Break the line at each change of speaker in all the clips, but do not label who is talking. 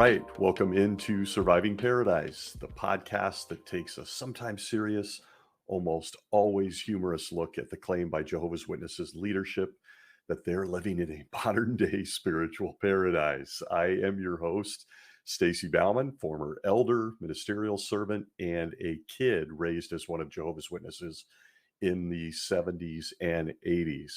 right. Welcome into Surviving Paradise, the podcast that takes a sometimes serious, almost always humorous look at the claim by Jehovah's Witnesses leadership that they're living in a modern day spiritual paradise. I am your host, Stacy Bauman, former elder, ministerial servant, and a kid raised as one of Jehovah's Witnesses in the 70s and 80s.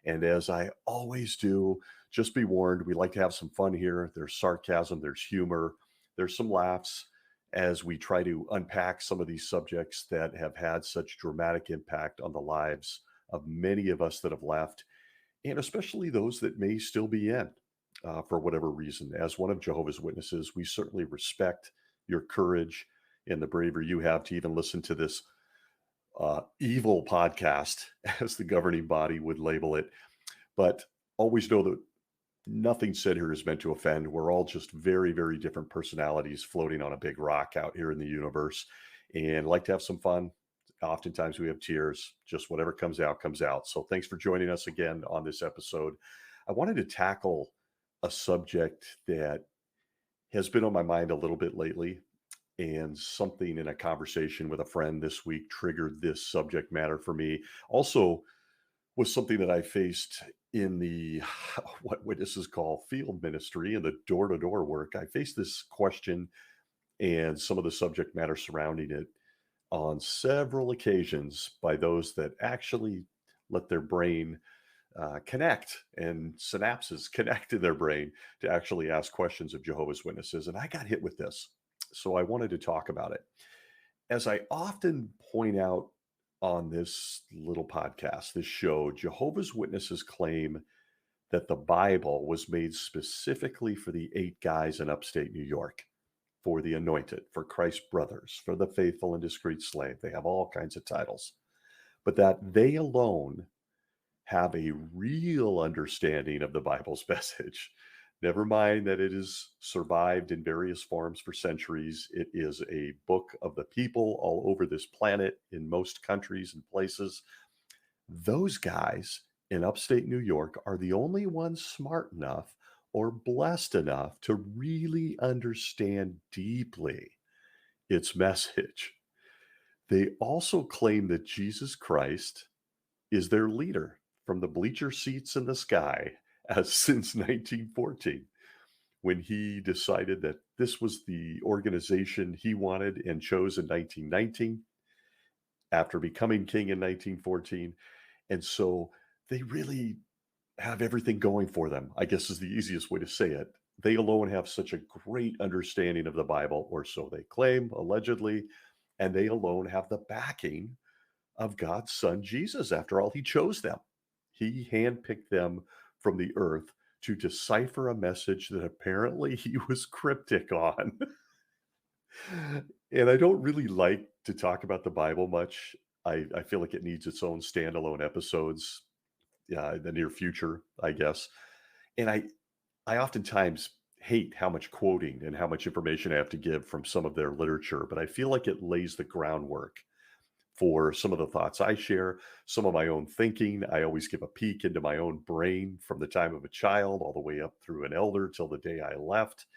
And as I always do, just be warned, we like to have some fun here. There's sarcasm, there's humor, there's some laughs as we try to unpack some of these subjects that have had such dramatic impact on the lives of many of us that have left, and especially those that may still be in for whatever reason. As one of Jehovah's Witnesses, we certainly respect your courage and the bravery you have to even listen to this evil podcast, as the governing body would label it. But always know that nothing said here is meant to offend. We're all just very, very different personalities floating on a big rock out here in the universe and like to have some fun. Oftentimes we have tears, just whatever comes out, comes out. So thanks for joining us again on this episode. I wanted to tackle a subject that has been on my mind a little bit lately, and something in a conversation with a friend this week triggered this subject matter for me. Also, was something that I faced in the what witnesses call field ministry and the door-to-door work. I faced this question and some of the subject matter surrounding it on several occasions by those that actually let their brain connect and synapses connect in their brain to actually ask questions of Jehovah's Witnesses. And I got hit with this. So I wanted to talk about it. As I often point out on this little podcast, this show, Jehovah's Witnesses claim that the Bible was made specifically for the 8 guys in upstate New York, for the anointed, for Christ's brothers, for the faithful and discreet slave. They have all kinds of titles, but that they alone have a real understanding of the Bible's message. Never mind that it has survived in various forms for centuries. It is a book of the people all over this planet in most countries and places. Those guys in upstate New York are the only ones smart enough or blessed enough to really understand deeply its message. They also claim that Jesus Christ is their leader from the bleacher seats in the sky as since 1914, when he decided that this was the organization he wanted and chose in 1919 after becoming king in 1914. And so they really have everything going for them, I guess is the easiest way to say it. They alone have such a great understanding of the Bible, or so they claim, allegedly, and they alone have the backing of God's son, Jesus. After all, he chose them. He handpicked them from the earth to decipher a message that apparently he was cryptic on. And I don't really like to talk about the Bible much. I feel like it needs its own standalone episodes in the near future, I guess. And I oftentimes hate how much quoting and how much information I have to give from some of their literature, but I feel like it lays the groundwork for some of the thoughts I share, some of my own thinking. I always give a peek into my own brain from the time of a child all the way up through an elder till the day I left.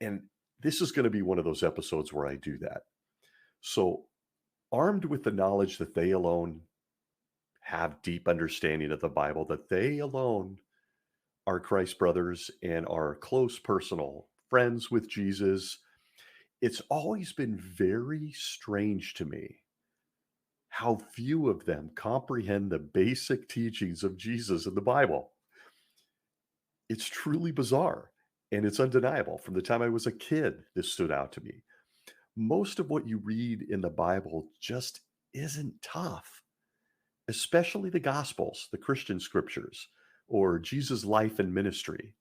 And this is going to be one of those episodes where I do that. So, armed with the knowledge that they alone have deep understanding of the Bible, that they alone are Christ's brothers and are close personal friends with Jesus, it's always been very strange to me how few of them comprehend the basic teachings of Jesus in the Bible. It's truly bizarre, and it's undeniable. From the time I was a kid, this stood out to me. Most of what you read in the Bible just isn't tough, especially the Gospels, the Christian scriptures, or Jesus' life and ministry.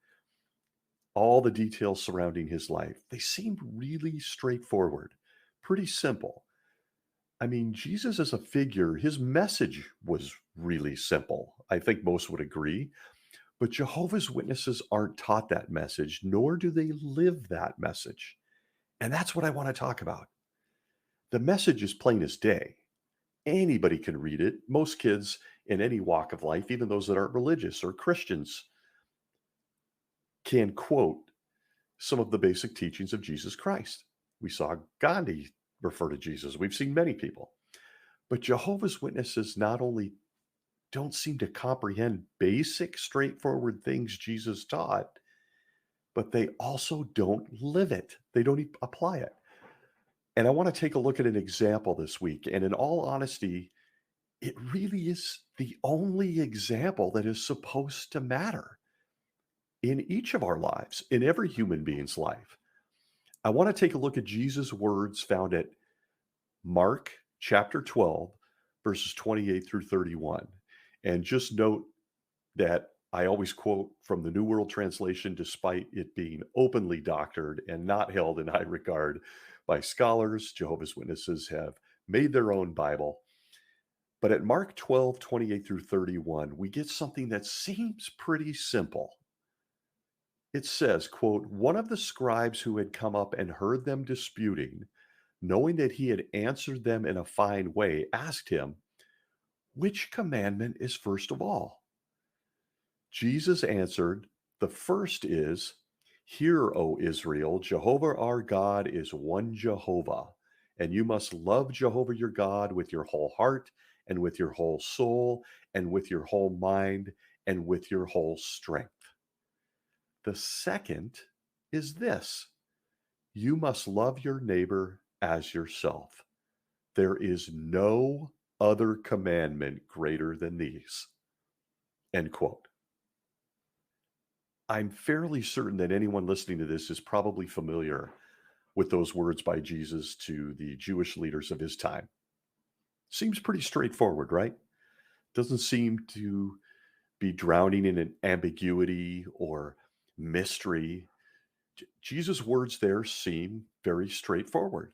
All the details surrounding his life, they seemed really straightforward, pretty simple. I mean, Jesus as a figure, his message was really simple. I think most would agree. But Jehovah's Witnesses aren't taught that message, nor do they live that message. And that's what I want to talk about. The message is plain as day. Anybody can read it. Most kids in any walk of life, even those that aren't religious or Christians, can quote some of the basic teachings of Jesus Christ. We saw Gandhi refer to Jesus. We've seen many people. But Jehovah's Witnesses not only don't seem to comprehend basic, straightforward things Jesus taught, but they also don't live it. They don't apply it. And I want to take a look at an example this week. And in all honesty, it really is the only example that is supposed to matter in each of our lives, in every human being's life. I want to take a look at Jesus' words found at Mark chapter 12, verses 28 through 31. And just note that I always quote from the New World Translation, despite it being openly doctored and not held in high regard by scholars. Jehovah's Witnesses have made their own Bible. But at Mark 12, 28 through 31, we get something that seems pretty simple. It says, quote, one of the scribes who had come up and heard them disputing, knowing that he had answered them in a fine way, asked him, which commandment is first of all? Jesus answered, the first is, hear, O Israel, Jehovah our God is one Jehovah, and you must love Jehovah your God with your whole heart and with your whole soul and with your whole mind and with your whole strength. The second is this, you must love your neighbor as yourself. There is no other commandment greater than these. End quote. I'm fairly certain that anyone listening to this is probably familiar with those words by Jesus to the Jewish leaders of his time. Seems pretty straightforward, right? Doesn't seem to be drowning in an ambiguity or mystery. Jesus' words there seem very straightforward.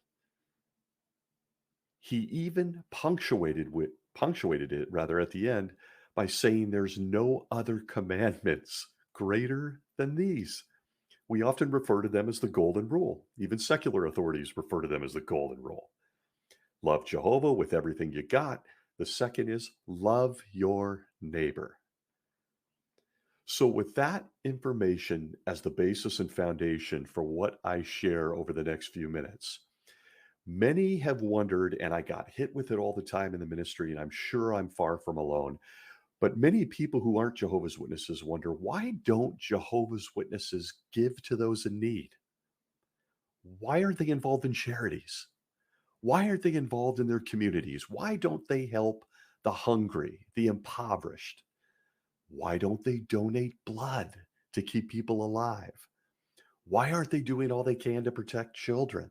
He even punctuated it rather at the end by saying there's no other commandments greater than these. We often refer to them as the golden rule. Even secular authorities refer to them as the golden rule. Love Jehovah with everything you got. The second is love your neighbor. So, with that information as the basis and foundation for what I share over the next few minutes, many have wondered, and I got hit with it all the time in the ministry, and I'm sure I'm far from alone. But many people who aren't Jehovah's Witnesses wonder, why don't Jehovah's Witnesses give to those in need? Why aren't they involved in charities? Why aren't they involved in their communities? Why don't they help the hungry, the impoverished? Why don't they donate blood to keep people alive? Why aren't they doing all they can to protect children?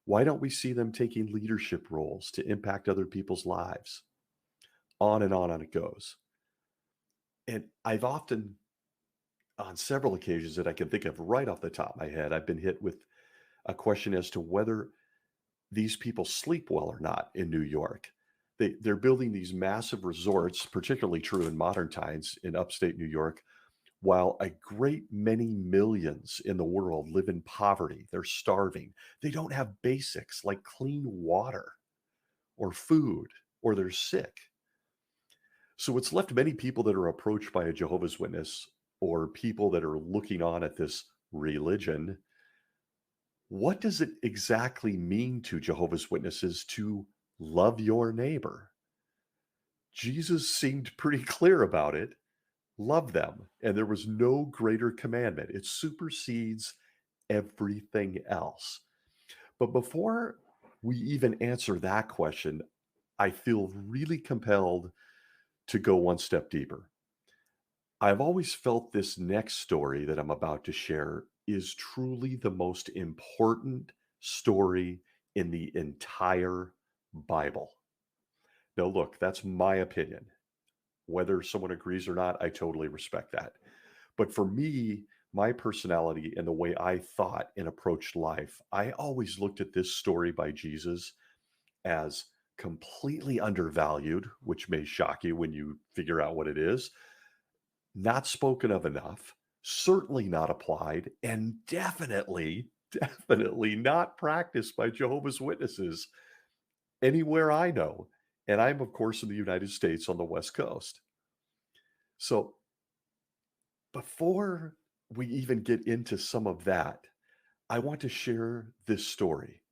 Why don't we see them taking leadership roles to impact other people's lives? On and on it goes. And I've often, on several occasions that I can think of right off the top of my head, I've been hit with a question as to whether these people sleep well or not in New York. They're building these massive resorts, particularly true in modern times in upstate New York, while a great many millions in the world live in poverty. They're starving. They don't have basics like clean water or food, or they're sick. So it's left many people that are approached by a Jehovah's Witness or people that are looking on at this religion. What does it exactly mean to Jehovah's Witnesses to love your neighbor? Jesus seemed pretty clear about it. Love them. And there was no greater commandment. It supersedes everything else. But before we even answer that question, I feel really compelled to go one step deeper. I've always felt this next story that I'm about to share is truly the most important story in the entire Bible. Now, look, that's my opinion. Whether someone agrees or not, I totally respect that. But for me, my personality and the way I thought and approached life, I always looked at this story by Jesus as completely undervalued, which may shock you when you figure out what it is, not spoken of enough, certainly not applied, and definitely not practiced by Jehovah's Witnesses anywhere I know. And I'm, of course, in the United States on the West Coast. So before we even get into some of that, I want to share this story.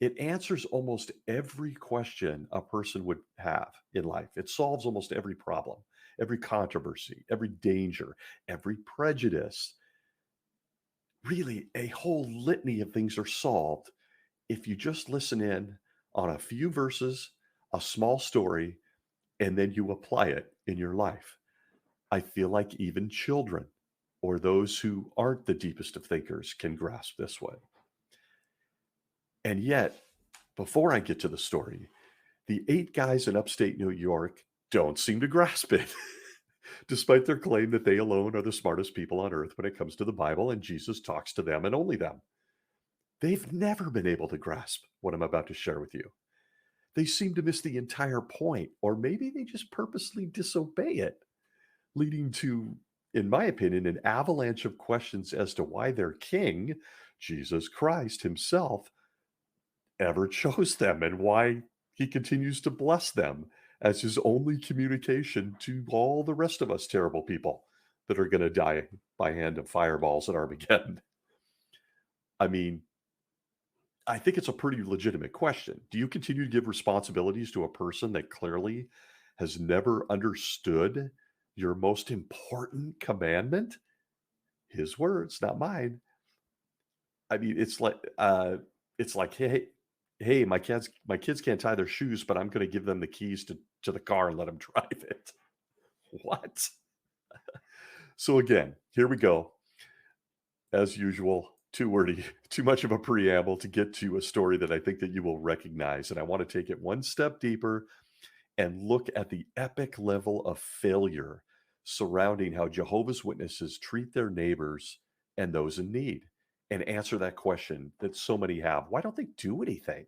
It answers almost every question a person would have in life. It solves almost every problem, every controversy, every danger, every prejudice. Really, a whole litany of things are solved if you just listen in on a few verses, a small story, and then you apply it in your life. I feel like even children or those who aren't the deepest of thinkers can grasp this one. And yet, before I get to the story, the 8 guys in upstate New York don't seem to grasp it, despite their claim that they alone are the smartest people on earth when it comes to the Bible and Jesus talks to them and only them. They've never been able to grasp what I'm about to share with you. They seem to miss the entire point, or maybe they just purposely disobey it, leading to, in my opinion, an avalanche of questions as to why their king, Jesus Christ himself, ever chose them and why he continues to bless them as his only communication to all the rest of us terrible people that are going to die by hand of fireballs at Armageddon. I mean, I think it's a pretty legitimate question. Do you continue to give responsibilities to a person that clearly has never understood your most important commandment? His words, not mine. I mean, it's like, hey, my kids can't tie their shoes, but I'm going to give them the keys to the car and let them drive it. What? So again, here we go. As usual, too wordy, too much of a preamble to get to a story that I think that you will recognize. And I want to take it one step deeper and look at the epic level of failure surrounding how Jehovah's Witnesses treat their neighbors and those in need, and answer that question that so many have. Why don't they do anything?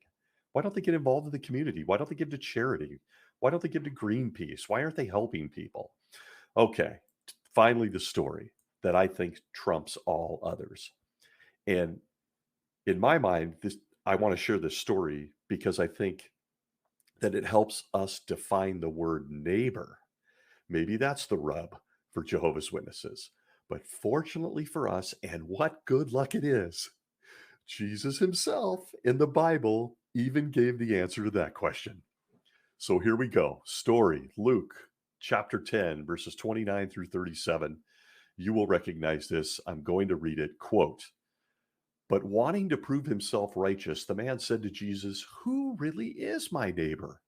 Why don't they get involved in the community? Why don't they give to charity? Why don't they give to Greenpeace? Why aren't they helping people? Okay, finally, the story that I think trumps all others. And in my mind, this I want to share this story because I think that it helps us define the word neighbor. Maybe that's the rub for Jehovah's Witnesses. But fortunately for us, and what good luck it is, Jesus himself in the Bible even gave the answer to that question. So here we go. Story, Luke chapter 10, verses 29 through 37. You will recognize this. I'm going to read it. Quote, "But wanting to prove himself righteous, the man said to Jesus, 'Who really is my neighbor?'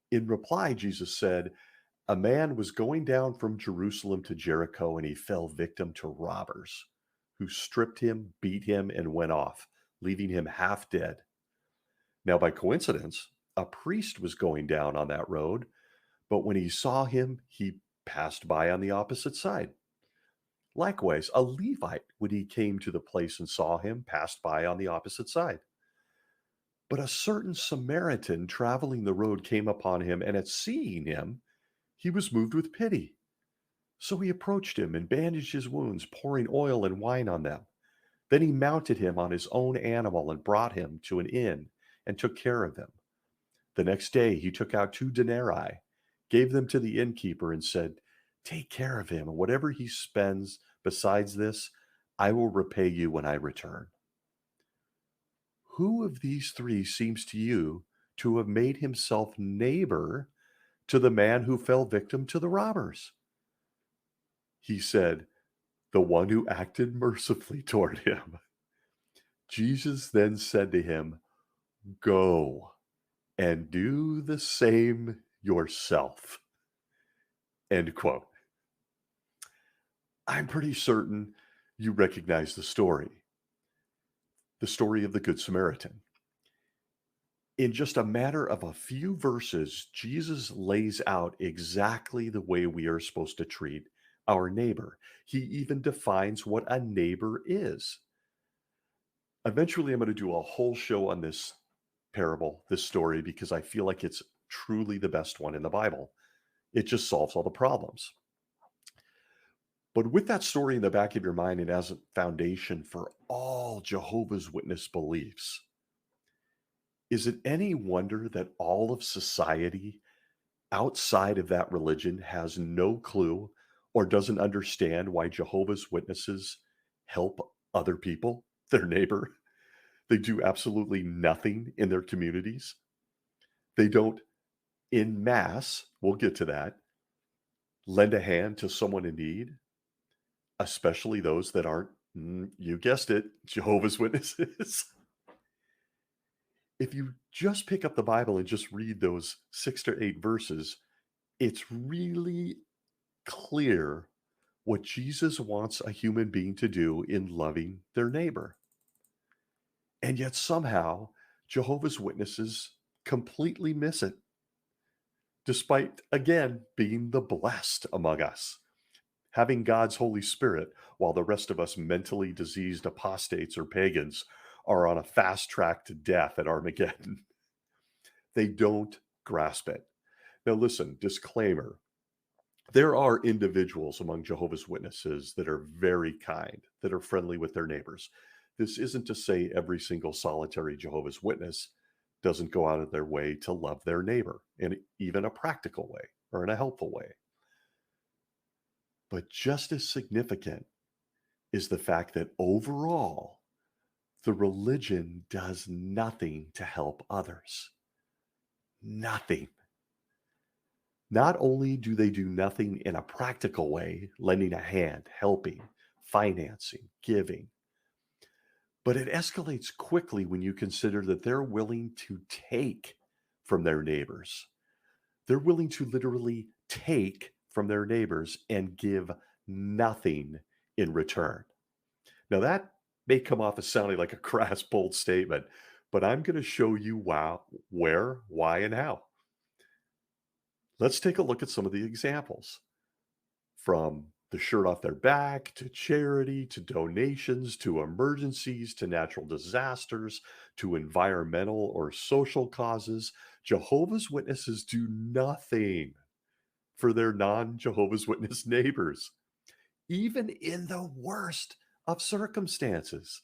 In reply, Jesus said, 'A man was going down from Jerusalem to Jericho, and he fell victim to robbers, who stripped him, beat him, and went off, leaving him half dead. Now, by coincidence, a priest was going down on that road, but when he saw him, he passed by on the opposite side. Likewise, a Levite, when he came to the place and saw him, passed by on the opposite side. But a certain Samaritan traveling the road came upon him, and at seeing him, he was moved with pity. So he approached him and bandaged his wounds, pouring oil and wine on them. Then he mounted him on his own animal and brought him to an inn and took care of him. The next day he took out 2 denarii, gave them to the innkeeper, and said, 'Take care of him, and whatever he spends besides this, I will repay you when I return.' Who of these 3 seems to you to have made himself neighbor to the man who fell victim to the robbers?" He said, "The one who acted mercifully toward him." Jesus then said to him, "Go and do the same yourself." End quote. I'm pretty certain you recognize the story of the Good Samaritan. In just a matter of a few verses, Jesus lays out exactly the way we are supposed to treat our neighbor. He even defines what a neighbor is. Eventually, I'm going to do a whole show on this parable, this story, because I feel like it's truly the best one in the Bible. It just solves all the problems. But with that story in the back of your mind and as a foundation for all Jehovah's Witness beliefs, is it any wonder that all of society outside of that religion has no clue or doesn't understand why Jehovah's Witnesses help other people, their neighbor. They do absolutely nothing in their communities. They don't, in mass, we'll get to that, lend a hand to someone in need, especially those that aren't, you guessed it, Jehovah's Witnesses. If you just pick up the Bible and just read those 6 to 8 verses, it's really clear what Jesus wants a human being to do in loving their neighbor. And yet somehow Jehovah's Witnesses completely miss it, despite, again, being the blessed among us, having God's Holy Spirit, while the rest of us mentally diseased apostates or pagans are on a fast track to death at Armageddon. They don't grasp it. Now, listen, disclaimer. There are individuals among Jehovah's Witnesses that are very kind, that are friendly with their neighbors. This isn't to say every single solitary Jehovah's Witness doesn't go out of their way to love their neighbor in even a practical way or in a helpful way. But just as significant is the fact that overall, the religion does nothing to help others. Nothing. Not only do they do nothing in a practical way, lending a hand, helping, financing, giving, but it escalates quickly when you consider that they're willing to take from their neighbors. They're willing to literally take from their neighbors and give nothing in return. Now, that may come off as sounding like a crass, bold statement, but I'm going to show you where, why, and how. Let's take a look at some of the examples, from the shirt off their back to charity to donations to emergencies to natural disasters to environmental or social causes. Jehovah's Witnesses do nothing for their non-Jehovah's Witness neighbors, even in the worst of circumstances.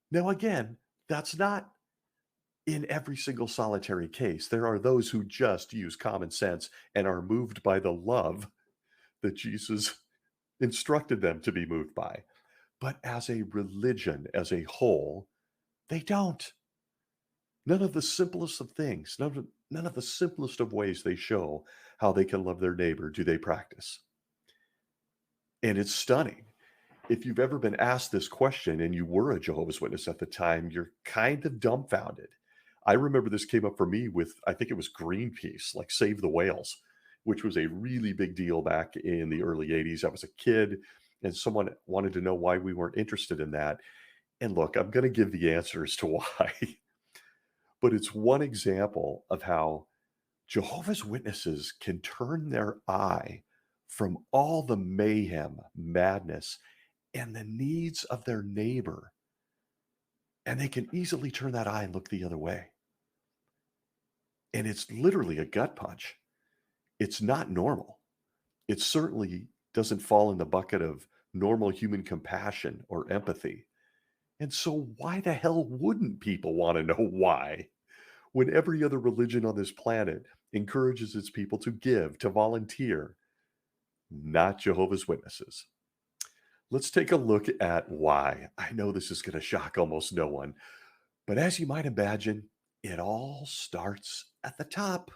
Now, again, that's not in every single solitary case. There are those who just use common sense and are moved by the love that Jesus instructed them to be moved by. But as a religion, as a whole, they don't. None of the simplest of things, none of the simplest of ways they show how they can love their neighbor do they practice. And it's stunning. If you've ever been asked this question and you were a Jehovah's Witness at the time, you're kind of dumbfounded. I remember this came up for me with, I think it was Greenpeace, like Save the Whales, which was a really big deal back in the early 80s. I was a kid and someone wanted to know why we weren't interested in that. And look, I'm going to give the answers to why, but it's one example of how Jehovah's Witnesses can turn their eye from all the mayhem, madness, and the needs of their neighbor, and they can easily turn that eye and look the other way. And it's literally a gut punch. It's not normal. It certainly doesn't fall in the bucket of normal human compassion or empathy. And so why the hell wouldn't people want to know why? When every other religion on this planet encourages its people to give, to volunteer, not Jehovah's Witnesses. Let's take a look at why. I know this is going to shock almost no one, but as you might imagine, it all starts at the top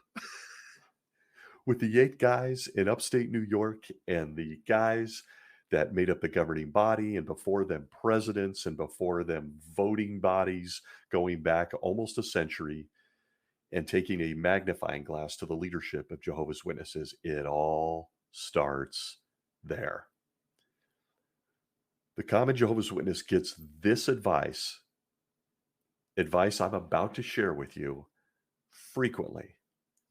with the 8 guys in upstate New York and the guys that made up the governing body, and before them presidents, and before them voting bodies going back almost a century, and taking a magnifying glass to the leadership of Jehovah's Witnesses. It all starts there. The common Jehovah's Witness gets this advice I'm about to share with you, frequently.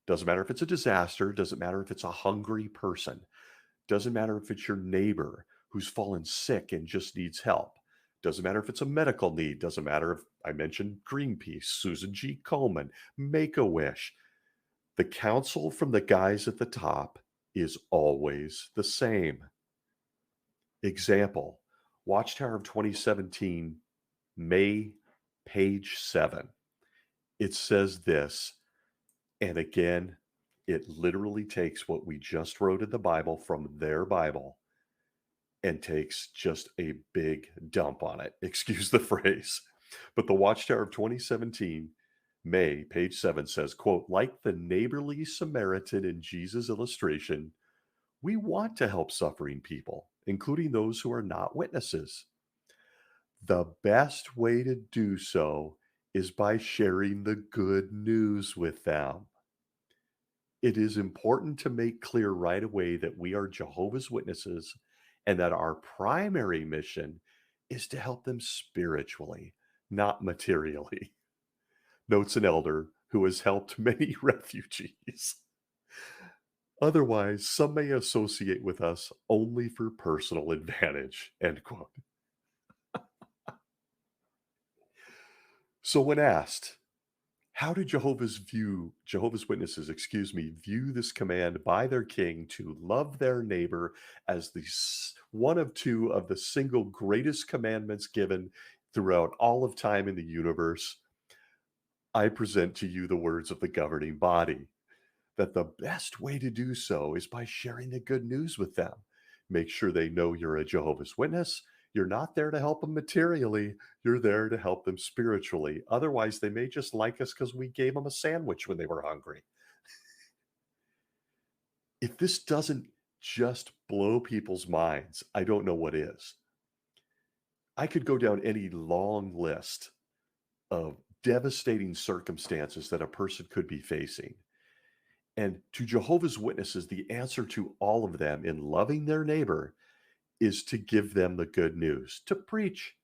Doesn't matter if it's a disaster, doesn't matter if it's a hungry person, doesn't matter if it's your neighbor who's fallen sick and just needs help, doesn't matter if it's a medical need, doesn't matter if I mentioned Greenpeace, Susan G. Komen, Make-A-Wish. The counsel from the guys at the top is always the same. Example, Watchtower of 2017, May, page 7. It says this, and again, It literally takes what we just wrote in the Bible from their Bible and takes just a big dump on it. Excuse the phrase. But the Watchtower of 2017, May, page 7 says, quote, like the neighborly Samaritan in Jesus' illustration, we want to help suffering people, including those who are not witnesses. The best way to do so is by sharing the good news with them. It is important to make clear right away that we are Jehovah's Witnesses and that our primary mission is to help them spiritually, not materially, notes an elder who has helped many refugees. Otherwise, some may associate with us only for personal advantage. End quote. So when asked, how do Jehovah's Witnesses, view this command by their king to love their neighbor as one of two of the single greatest commandments given throughout all of time in the universe? I present to you the words of the governing body that the best way to do so is by sharing the good news with them. Make sure they know you're a Jehovah's Witness. You're not there to help them materially. You're there to help them spiritually. Otherwise, they may just like us because we gave them a sandwich when they were hungry. If this doesn't just blow people's minds, I don't know what is. I could go down any long list of devastating circumstances that a person could be facing. And to Jehovah's Witnesses, the answer to all of them in loving their neighbor is to give them the good news, to preach,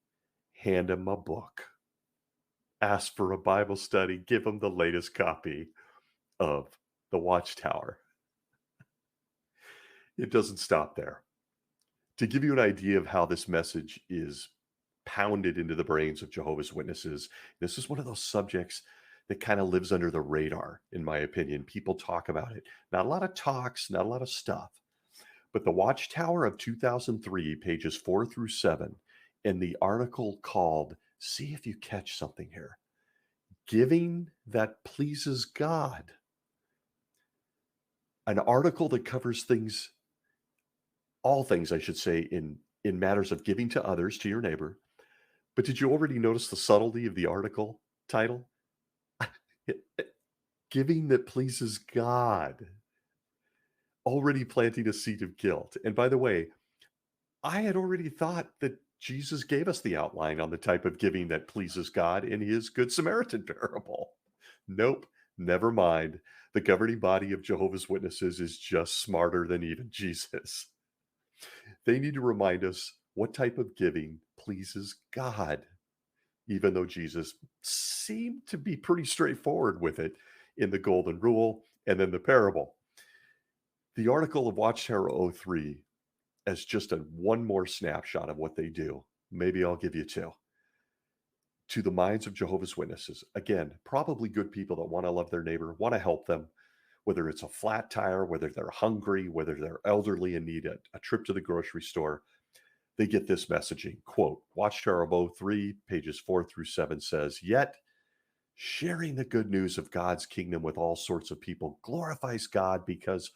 hand them a book, ask for a Bible study, give them the latest copy of the Watchtower. It doesn't stop there. To give you an idea of how this message is pounded into the brains of Jehovah's Witnesses, this is one of those subjects that kind of lives under the radar, in my opinion. People talk about it. Not a lot of talks, not a lot of stuff. But the Watchtower of 2003, pages 4 through 7, in the article called, see if you catch something here, Giving That Pleases God. An article that covers things, all things, I should say, in matters of giving to others, to your neighbor. But did you already notice the subtlety of the article title? Giving that pleases God. Already planting a seed of guilt. And by the way, I had already thought that Jesus gave us the outline on the type of giving that pleases God in his Good Samaritan parable. Nope, never mind. The governing body of Jehovah's Witnesses is just smarter than even Jesus. They need to remind us what type of giving pleases God, even though Jesus seemed to be pretty straightforward with it in the Golden Rule and then the parable. The article of Watchtower '03 as just one more snapshot of what they do. Maybe I'll give you two. To the minds of Jehovah's Witnesses, again, probably good people that want to love their neighbor, want to help them, whether it's a flat tire, whether they're hungry, whether they're elderly and need a trip to the grocery store. They get this messaging. Quote, Watchtower of '03, pages 4 through 7 says, yet sharing the good news of God's kingdom with all sorts of people glorifies God because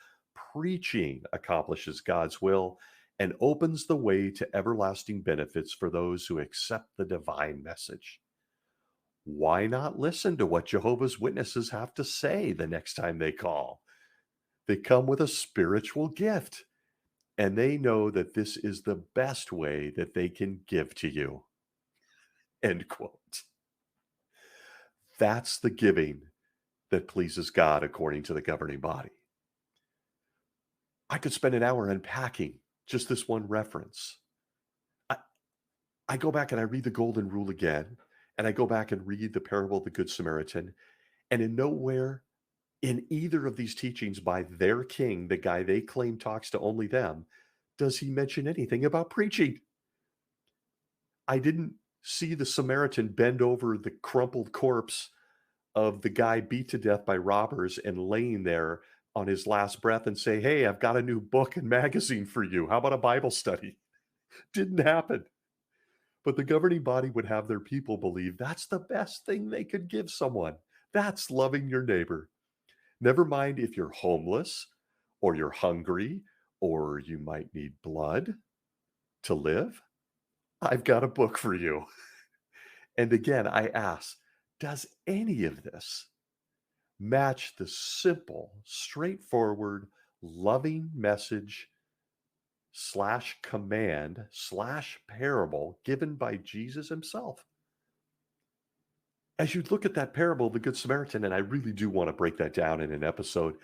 preaching accomplishes God's will and opens the way to everlasting benefits for those who accept the divine message. Why not listen to what Jehovah's Witnesses have to say the next time they call? They come with a spiritual gift, and they know that this is the best way that they can give to you. End quote. That's the giving that pleases God according to the governing body. I could spend an hour unpacking just this one reference. I, I go back and I read the Golden Rule again, and I go back and read the parable of the Good Samaritan, and in nowhere in either of these teachings by their king, the guy they claim talks to only them, does he mention anything about preaching. I didn't see the Samaritan bend over the crumpled corpse of the guy beat to death by robbers and laying there on his last breath and say, hey, I've got a new book and magazine for you. How about a Bible study? Didn't happen. But the governing body would have their people believe that's the best thing they could give someone. That's loving your neighbor. Never mind if you're homeless or you're hungry or you might need blood to live. I've got a book for you. And again, I ask, does any of this match the simple, straightforward, loving message slash command slash parable given by Jesus himself? As you look at that parable of the Good Samaritan, and I really do want to break that down in an episode,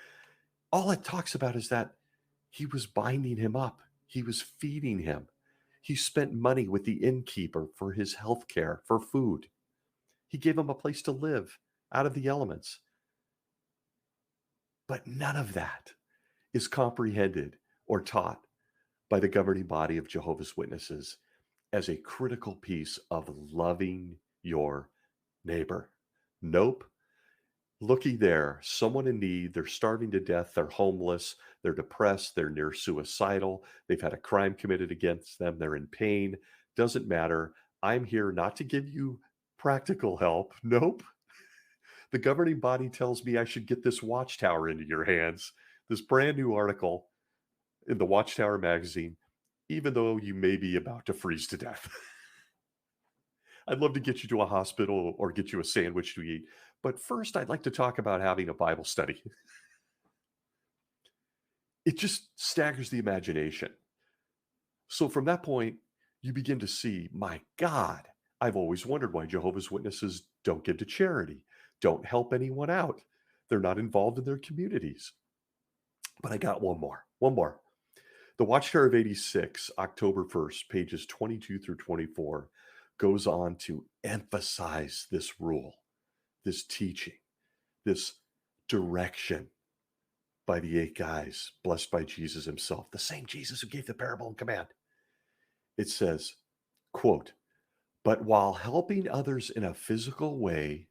all it talks about is that he was binding him up, he was feeding him. He spent money with the innkeeper for his health care, for food. He gave him a place to live out of the elements. But none of that is comprehended or taught by the governing body of Jehovah's Witnesses as a critical piece of loving your neighbor. Nope. Looky there, someone in need, they're starving to death, they're homeless, they're depressed, they're near suicidal, they've had a crime committed against them, they're in pain. Doesn't matter. I'm here not to give you practical help. Nope. The governing body tells me I should get this Watchtower into your hands, this brand new article in the Watchtower magazine, even though you may be about to freeze to death. I'd love to get you to a hospital or get you a sandwich to eat. But first, I'd like to talk about having a Bible study. It just staggers the imagination. So from that point, you begin to see, my God, I've always wondered why Jehovah's Witnesses don't give to charity, don't help anyone out. They're not involved in their communities. But I got one more. The Watchtower of 86, October 1st, pages 22 through 24, goes on to emphasize this rule, this teaching, this direction by the 8 guys blessed by Jesus himself, the same Jesus who gave the parable and command. It says, quote, "But while helping others in a physical way,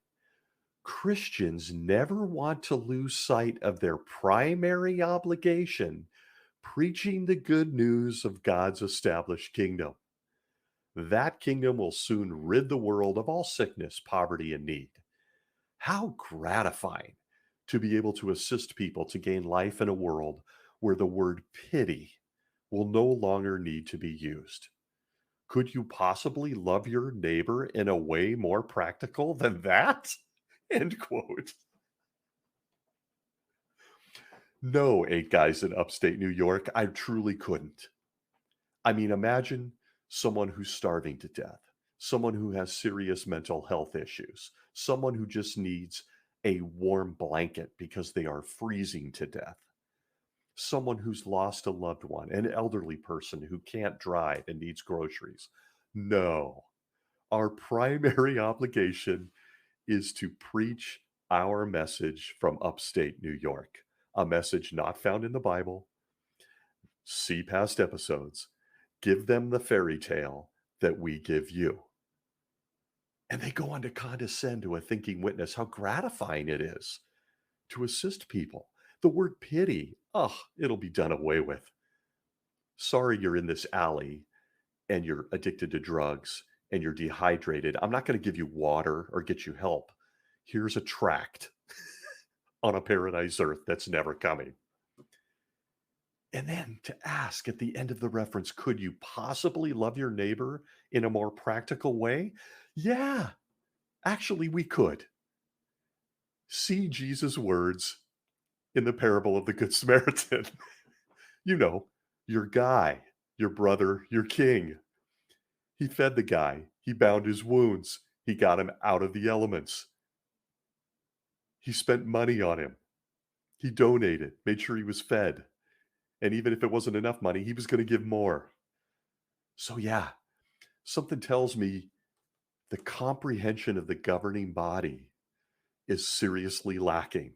Christians never want to lose sight of their primary obligation, preaching the good news of God's established kingdom. That kingdom will soon rid the world of all sickness, poverty, and need. How gratifying to be able to assist people to gain life in a world where the word pity will no longer need to be used. Could you possibly love your neighbor in a way more practical than that?" End quote. No, 8 guys in upstate New York, I truly couldn't. I mean, imagine someone who's starving to death, someone who has serious mental health issues, someone who just needs a warm blanket because they are freezing to death, someone who's lost a loved one, an elderly person who can't drive and needs groceries. No, our primary obligation is to preach our message from upstate New York, a message not found in the Bible. See past episodes. Give them the fairy tale that we give you. And they go on to condescend to a thinking witness how gratifying it is to assist people. The word pity, it'll be done away with. Sorry you're in this alley and you're addicted to drugs and you're dehydrated. I'm not going to give you water or get you help. Here's a tract on a paradise earth that's never coming. And then to ask at the end of the reference, could you possibly love your neighbor in a more practical way? Yeah, actually, we could. See Jesus' words in the parable of the Good Samaritan. You know, your guy, your brother, your king. He fed the guy, he bound his wounds, he got him out of the elements. He spent money on him, he donated, made sure he was fed. And even if it wasn't enough money, he was going to give more. So, yeah, something tells me the comprehension of the governing body is seriously lacking.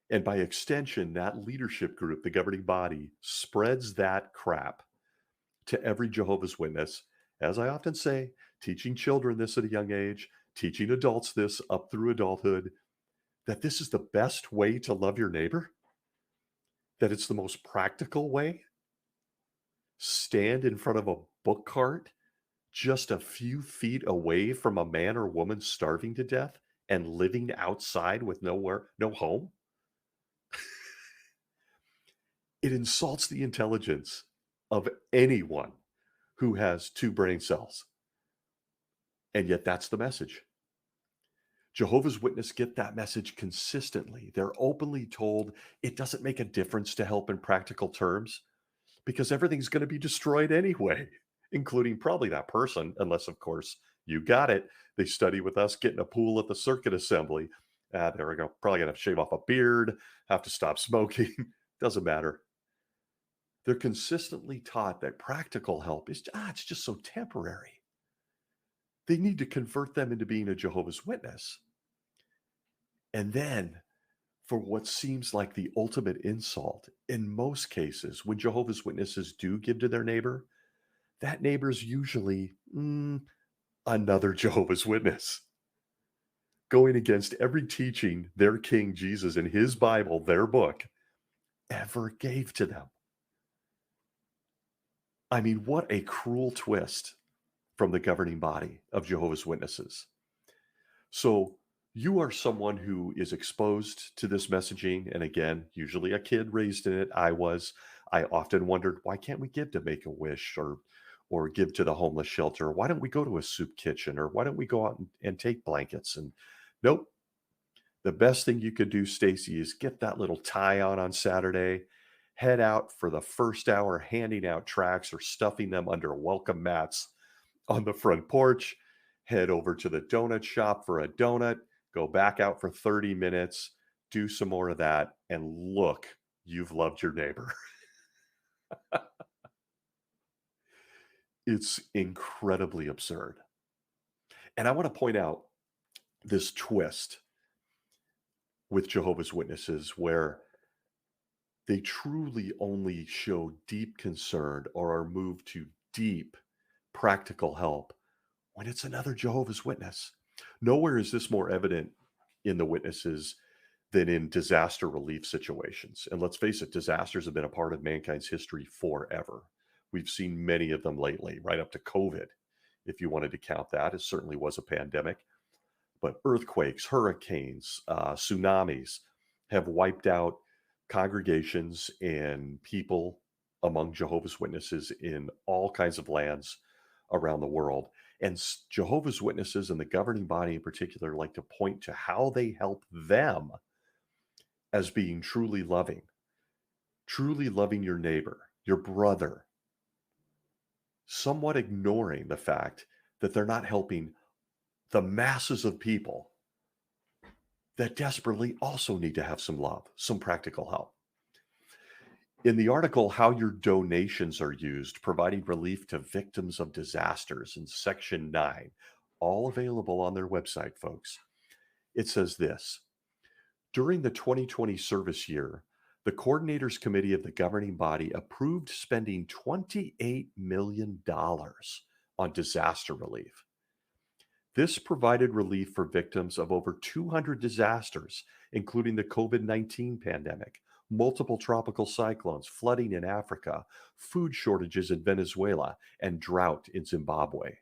And by extension, that leadership group, the governing body, spreads that crap to every Jehovah's Witness. As I often say, teaching children this at a young age, teaching adults this up through adulthood, that this is the best way to love your neighbor, that it's the most practical way. Stand in front of a book cart just a few feet away from a man or woman starving to death and living outside with no home? It insults the intelligence of anyone who has 2 brain cells, and yet that's the message. Jehovah's Witnesses get that message consistently. They're openly told it doesn't make a difference to help in practical terms because everything's gonna be destroyed anyway, including probably that person, unless, of course, you got it. They study with us, get in a pool at the circuit assembly. There we go. Probably gonna shave off a beard, have to stop smoking. Doesn't matter. They're consistently taught that practical help is it's just so temporary. They need to convert them into being a Jehovah's Witness. And then, for what seems like the ultimate insult, in most cases, when Jehovah's Witnesses do give to their neighbor, that neighbor's usually another Jehovah's Witness, going against every teaching their King Jesus in his Bible, their book, ever gave to them. I mean, what a cruel twist from the governing body of Jehovah's Witnesses. So you are someone who is exposed to this messaging. And again, usually a kid raised in it. I was. I often wondered, why can't we give to Make a Wish or give to the homeless shelter? Why don't we go to a soup kitchen? Or why don't we go out and take blankets? And nope. The best thing you could do, Stacy, is get that little tie on Saturday, head out for the first hour handing out tracts or stuffing them under welcome mats on the front porch, head over to the donut shop for a donut, go back out for 30 minutes, do some more of that, and look, you've loved your neighbor. It's incredibly absurd. And I want to point out this twist with Jehovah's Witnesses where they truly only show deep concern or are moved to deep practical help when it's another Jehovah's Witness. Nowhere is this more evident in the witnesses than in disaster relief situations. And let's face it, disasters have been a part of mankind's history forever. We've seen many of them lately, right up to COVID, if you wanted to count that. It certainly was a pandemic. But earthquakes, hurricanes, tsunamis have wiped out congregations and people among Jehovah's Witnesses in all kinds of lands around the world. And Jehovah's Witnesses and the governing body in particular like to point to how they help them as being truly loving your neighbor, your brother, somewhat ignoring the fact that they're not helping the masses of people that desperately also need to have some love, some practical help. In the article, How Your Donations Are Used, Providing Relief to Victims of Disasters in Section 9, all available on their website, folks, it says this. During the 2020 service year, the Coordinators Committee of the governing body approved spending $28 million on disaster relief. This provided relief for victims of over 200 disasters, including the COVID-19 pandemic, multiple tropical cyclones, flooding in Africa, food shortages in Venezuela, and drought in Zimbabwe.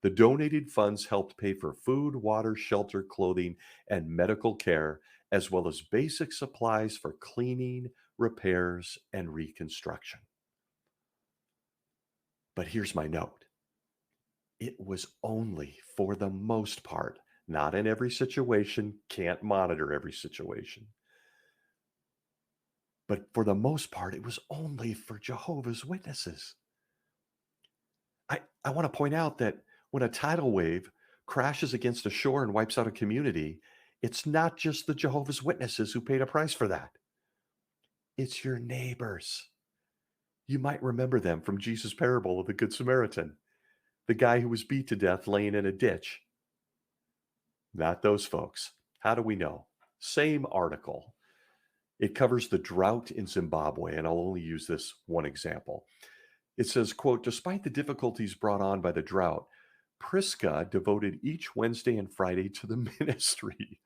The donated funds helped pay for food, water, shelter, clothing, and medical care, as well as basic supplies for cleaning, repairs, and reconstruction. But here's my note. It was only for the most part, not in every situation, can't monitor every situation. But for the most part, it was only for Jehovah's Witnesses. I want to point out that when a tidal wave crashes against a shore and wipes out a community, it's not just the Jehovah's Witnesses who paid a price for that. It's your neighbors. You might remember them from Jesus' parable of the Good Samaritan, the guy who was beat to death laying in a ditch. Not those folks. How do we know? Same article. It covers the drought in Zimbabwe, and I'll only use this one example. It says, quote, despite the difficulties brought on by the drought, Priska devoted each Wednesday and Friday to the ministry,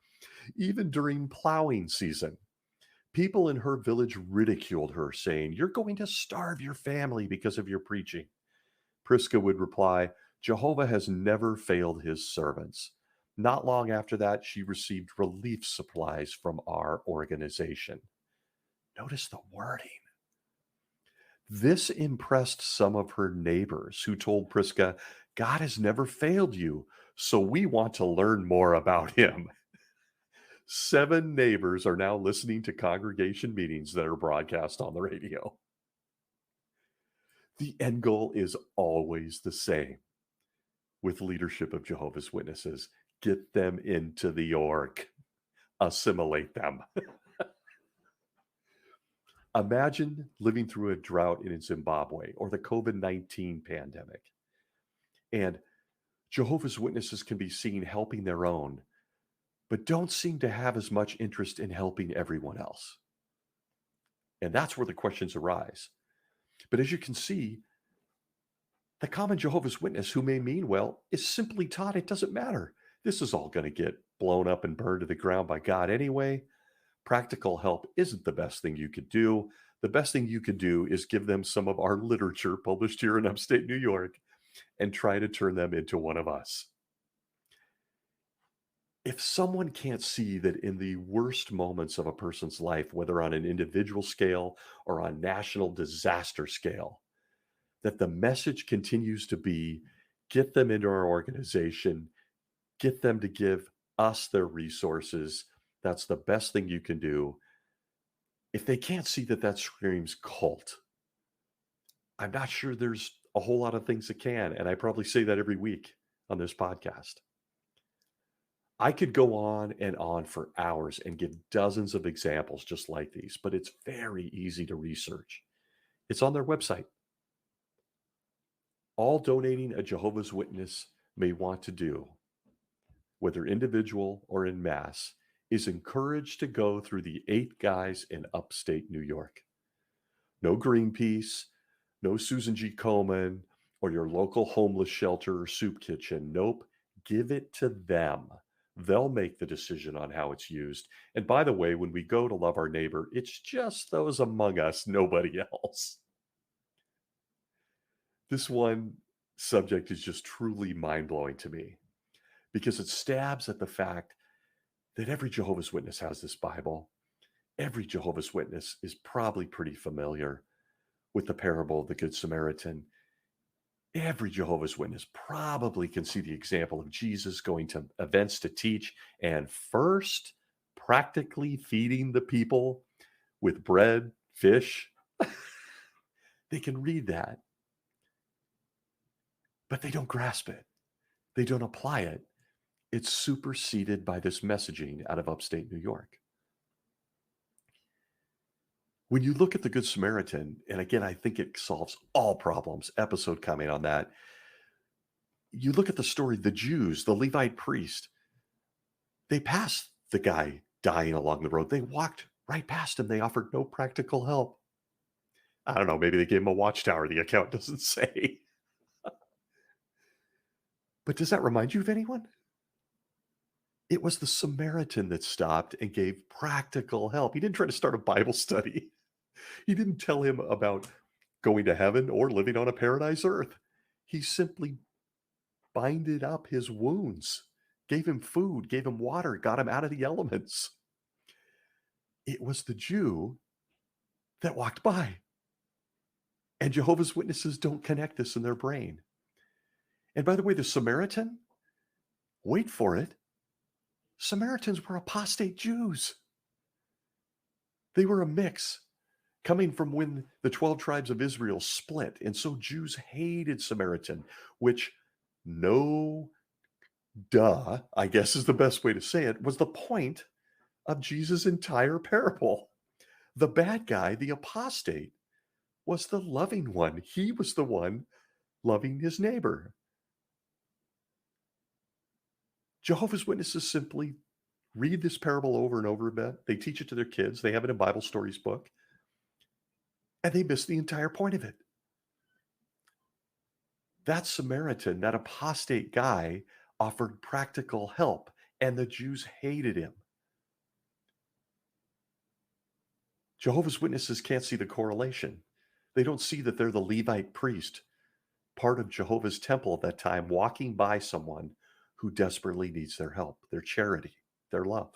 even during plowing season. People in her village ridiculed her, saying, you're going to starve your family because of your preaching. Priska would reply, Jehovah has never failed his servants. Not long after that, she received relief supplies from our organization. Notice the wording. This impressed some of her neighbors who told Priska, God has never failed you, so we want to learn more about him. 7 neighbors are now listening to congregation meetings that are broadcast on the radio. The end goal is always the same with leadership of Jehovah's Witnesses: get them into the org, assimilate them. Imagine living through a drought in Zimbabwe or the COVID-19 pandemic, and Jehovah's Witnesses can be seen helping their own, but don't seem to have as much interest in helping everyone else. And that's where the questions arise. But as you can see, the common Jehovah's Witness who may mean well is simply taught it doesn't matter. This is all going to get blown up and burned to the ground by God anyway. Practical help isn't the best thing you could do. The best thing you could do is give them some of our literature published here in upstate New York and try to turn them into one of us. If someone can't see that in the worst moments of a person's life, whether on an individual scale or on national disaster scale, that the message continues to be get them into our organization, get them to give us their resources. That's the best thing you can do. If they can't see that that screams cult, I'm not sure there's a whole lot of things that can. And I probably say that every week on this podcast. I could go on for hours and give dozens of examples just like these, but it's very easy to research. It's on their website. All donating a Jehovah's Witness may want to do, whether individual or in mass, is encouraged to go through the 8 guys in upstate New York. No Greenpeace, no Susan G. Komen, or your local homeless shelter or soup kitchen. Nope, give it to them. They'll make the decision on how it's used. And by the way, when we go to love our neighbor, it's just those among us, nobody else. This one subject is just truly mind-blowing to me because it stabs at the fact that every Jehovah's Witness has this Bible. Every Jehovah's Witness is probably pretty familiar with the parable of the Good Samaritan. Every Jehovah's Witness probably can see the example of Jesus going to events to teach and first practically feeding the people with bread, fish. They can read that, but they don't grasp it. They don't apply it. It's superseded by this messaging out of upstate New York. When you look at the Good Samaritan, and again, I think it solves all problems, episode coming on that. You look at the story, the Jews, the Levite priest, they passed the guy dying along the road. They walked right past him. They offered no practical help. I don't know, maybe they gave him a watchtower. The account doesn't say. But does that remind you of anyone? It was the Samaritan that stopped and gave practical help. He didn't try to start a Bible study. He didn't tell him about going to heaven or living on a paradise earth. He simply binded up his wounds, gave him food, gave him water, got him out of the elements. It was the Jew that walked by. And Jehovah's Witnesses don't connect this in their brain. And by the way, the Samaritan, wait for it, Samaritans were apostate Jews. They were a mix coming from when the 12 tribes of Israel split. And so Jews hated Samaritan, which I guess is the best way to say it, was the point of Jesus' entire parable. The bad guy, the apostate, was the loving one. He was the one loving his neighbor. Jehovah's Witnesses simply read this parable over and over a bit. They teach it to their kids. They have it in Bible Stories book. And they miss the entire point of it. That Samaritan, that apostate guy, offered practical help, and the Jews hated him. Jehovah's Witnesses can't see the correlation. They don't see that they're the Levite priest, part of Jehovah's temple at that time, walking by someone who desperately needs their help, their charity, their love.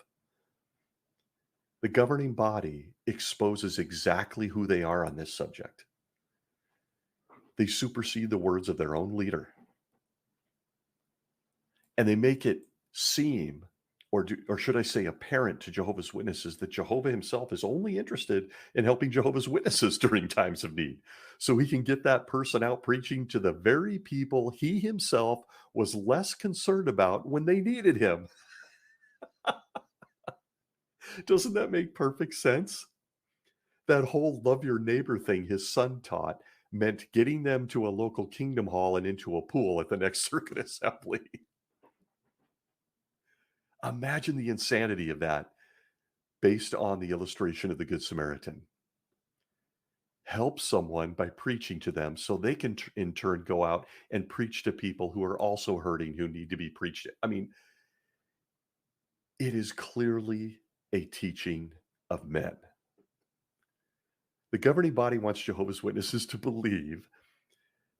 The governing body exposes exactly who they are on this subject. They supersede the words of their own leader, and they make it seem, or should I say apparent to Jehovah's Witnesses, that Jehovah himself is only interested in helping Jehovah's Witnesses during times of need, so he can get that person out preaching to the very people he himself was less concerned about when they needed him. Doesn't that make perfect sense? That whole love your neighbor thing his son taught meant getting them to a local kingdom hall and into a pool at the next circuit assembly. Imagine the insanity of that based on the illustration of the Good Samaritan. Help someone by preaching to them so they can in turn go out and preach to people who are also hurting, who need to be preached to. I mean, it is clearly a teaching of men. The governing body wants Jehovah's Witnesses to believe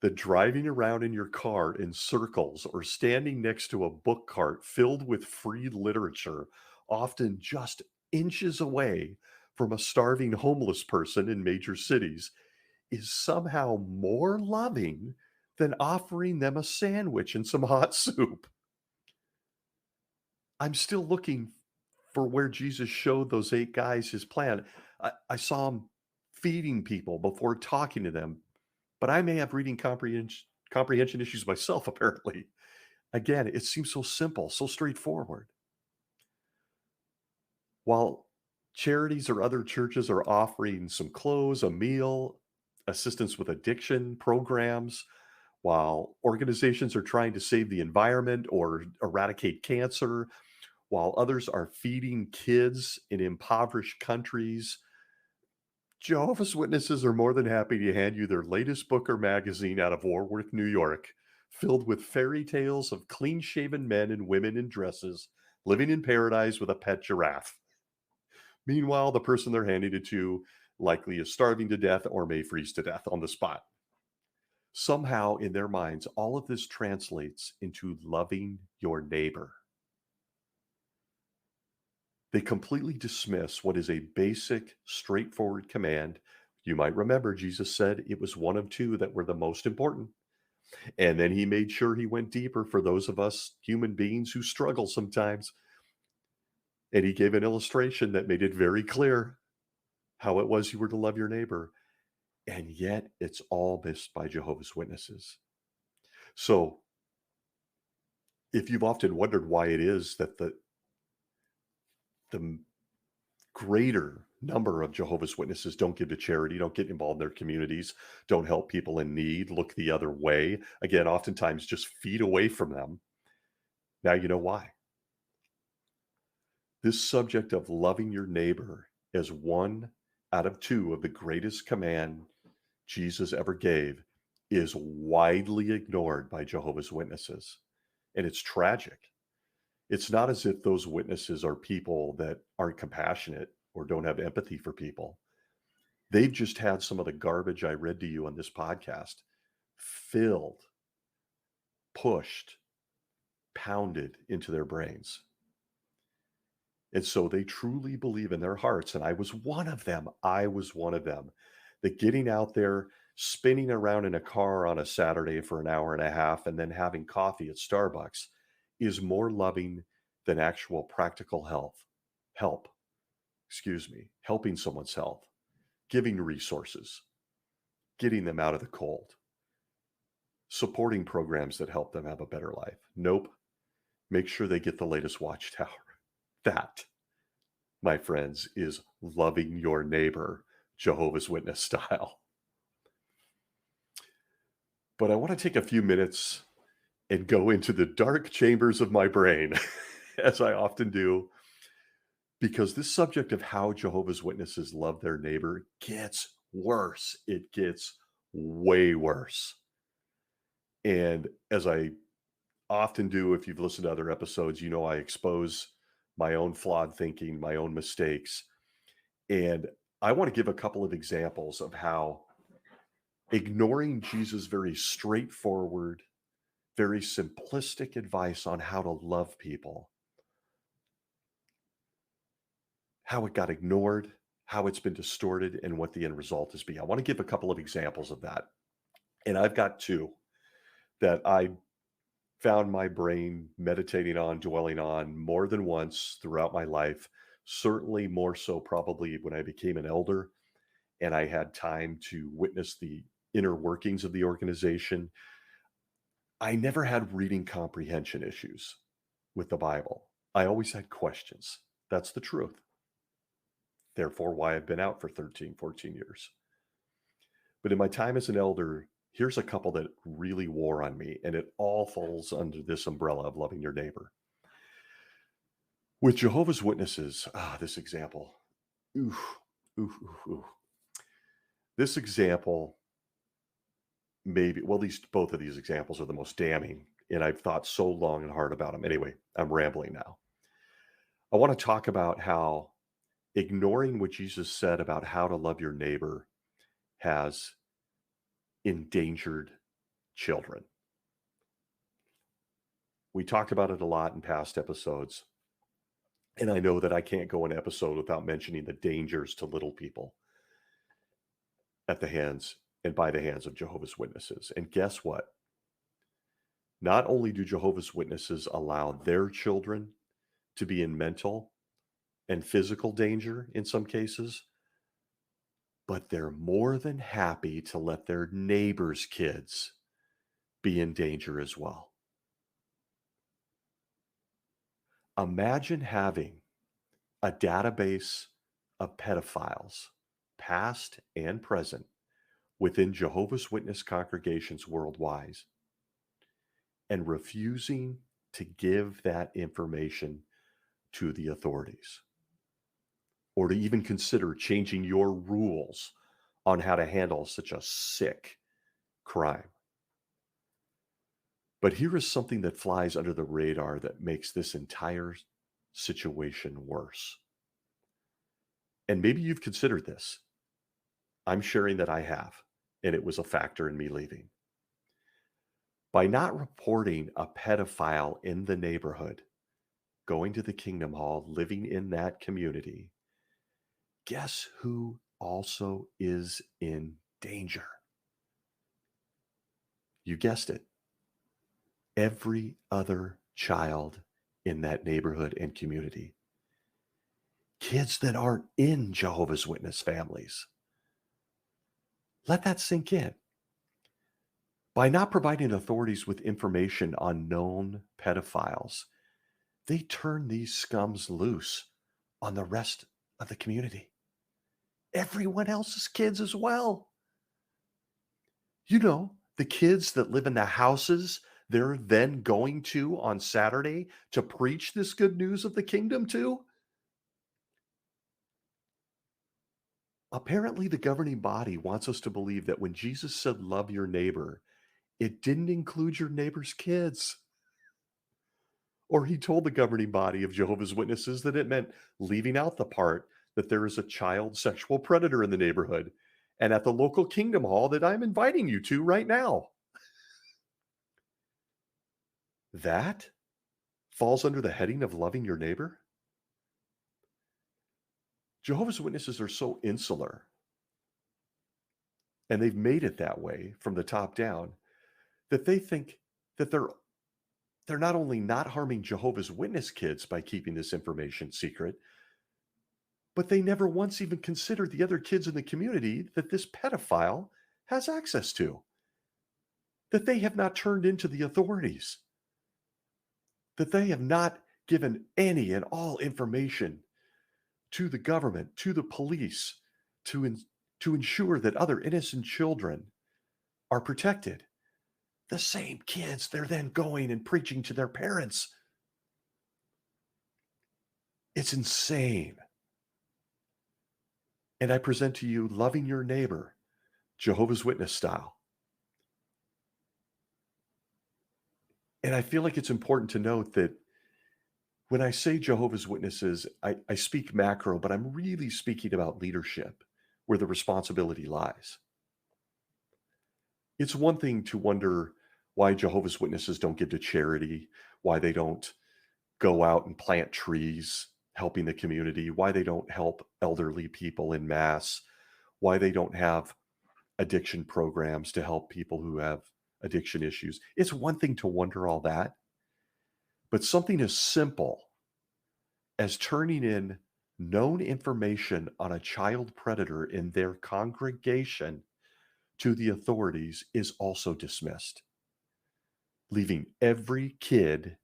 that driving around in your car in circles or standing next to a book cart filled with free literature, often just inches away from a starving homeless person in major cities, is somehow more loving than offering them a sandwich and some hot soup. I'm still looking for where Jesus showed those 8 guys his plan. I saw him feeding people before talking to them, but I may have reading comprehension issues myself, apparently. Again, it seems so simple, so straightforward. While charities or other churches are offering some clothes, a meal, assistance with addiction programs, while organizations are trying to save the environment or eradicate cancer, while others are feeding kids in impoverished countries, Jehovah's Witnesses are more than happy to hand you their latest book or magazine out of Warwick, New York, filled with fairy tales of clean shaven men and women in dresses living in paradise with a pet giraffe. Meanwhile, the person they're handing it to likely is starving to death or may freeze to death on the spot. Somehow, in their minds, all of this translates into loving your neighbor. They completely dismiss what is a basic, straightforward command. You might remember Jesus said it was one of 2 that were the most important. And then he made sure he went deeper for those of us human beings who struggle sometimes. And he gave an illustration that made it very clear how it was you were to love your neighbor. And yet it's all missed by Jehovah's Witnesses. So if you've often wondered why it is that the greater number of Jehovah's Witnesses don't give to charity, don't get involved in their communities, don't help people in need, look the other way, again, oftentimes just feet away from them. Now you know why. This subject of loving your neighbor as one out of 2 of the greatest command Jesus ever gave is widely ignored by Jehovah's Witnesses. And it's tragic. It's not as if those witnesses are people that aren't compassionate or don't have empathy for people. They've just had some of the garbage I read to you on this podcast filled, pushed, pounded into their brains. And so they truly believe in their hearts, and I was one of them. I was one of them. That getting out there, spinning around in a car on a Saturday for an hour and a half, and then having coffee at Starbucks is more loving than actual practical helping someone's health, giving resources, getting them out of the cold, supporting programs that help them have a better life. Nope. Make sure they get the latest watchtower. That, my friends, is loving your neighbor, Jehovah's Witness style. But I want to take a few minutes and go into the dark chambers of my brain, as I often do, because this subject of how Jehovah's Witnesses love their neighbor gets worse. It gets way worse. And as I often do, if you've listened to other episodes, you know I expose my own flawed thinking, my own mistakes. And I want to give a couple of examples of how ignoring Jesus' very straightforward, very simplistic advice on how to love people, how it got ignored, how it's been distorted, and what the end result has been. I want to give a couple of examples of that. And I've got two that I found my brain meditating on, dwelling on more than once throughout my life. Certainly more so probably when I became an elder and I had time to witness the inner workings of the organization. I never had reading comprehension issues with the Bible. I always had questions. That's the truth. Therefore, why I've been out for 13, 14 years. But in my time as an elder, here's a couple that really wore on me, and it all falls under this umbrella of loving your neighbor. With Jehovah's Witnesses, this example, oof, oof, oof, oof. This example, maybe, well, these both of these examples are the most damning, and I've thought so long and hard about them. Anyway, I'm rambling now. I want to talk about how ignoring what Jesus said about how to love your neighbor has endangered children. We talked about it a lot in past episodes, and I know that I can't go an episode without mentioning the dangers to little people at the hands and by the hands of Jehovah's Witnesses. And guess what? Not only do Jehovah's Witnesses allow their children to be in mental and physical danger in some cases, but they're more than happy to let their neighbors' kids be in danger as well. Imagine having a database of pedophiles, past and present, within Jehovah's Witness congregations worldwide and refusing to give that information to the authorities or to even consider changing your rules on how to handle such a sick crime. But here is something that flies under the radar that makes this entire situation worse. And maybe you've considered this. I'm sharing that I have, and it was a factor in me leaving. By not reporting a pedophile in the neighborhood, going to the Kingdom Hall, living in that community, guess who also is in danger? You guessed it. Every other child in that neighborhood and community. Kids that aren't in Jehovah's Witness families. Let that sink in. By not providing authorities with information on known pedophiles, they turn these scums loose on the rest of the community. Everyone else's kids as well. You know, the kids that live in the houses they're then going to on Saturday to preach this good news of the kingdom to. Apparently, the governing body wants us to believe that when Jesus said, love your neighbor, it didn't include your neighbor's kids. Or he told the governing body of Jehovah's Witnesses that it meant leaving out the part that there is a child sexual predator in the neighborhood and at the local Kingdom Hall that I'm inviting you to right now. That falls under the heading of loving your neighbor. Jehovah's Witnesses are so insular, and they've made it that way from the top down, that they think that they're not only not harming Jehovah's Witness kids by keeping this information secret, but they never once even considered the other kids in the community that this pedophile has access to, that they have not turned into the authorities, that they have not given any and all information to the government, to the police, to ensure that other innocent children are protected. The same kids they're then going and preaching to their parents. It's insane. And I present to you loving your neighbor, Jehovah's Witness style. And I feel like it's important to note that when I say Jehovah's Witnesses, I speak macro, but I'm really speaking about leadership, where the responsibility lies. It's one thing to wonder why Jehovah's Witnesses don't give to charity, why they don't go out and plant trees, helping the community, why they don't help elderly people in mass, why they don't have addiction programs to help people who have addiction issues. It's one thing to wonder all that, but something as simple as turning in known information on a child predator in their congregation to the authorities is also dismissed, leaving every kid,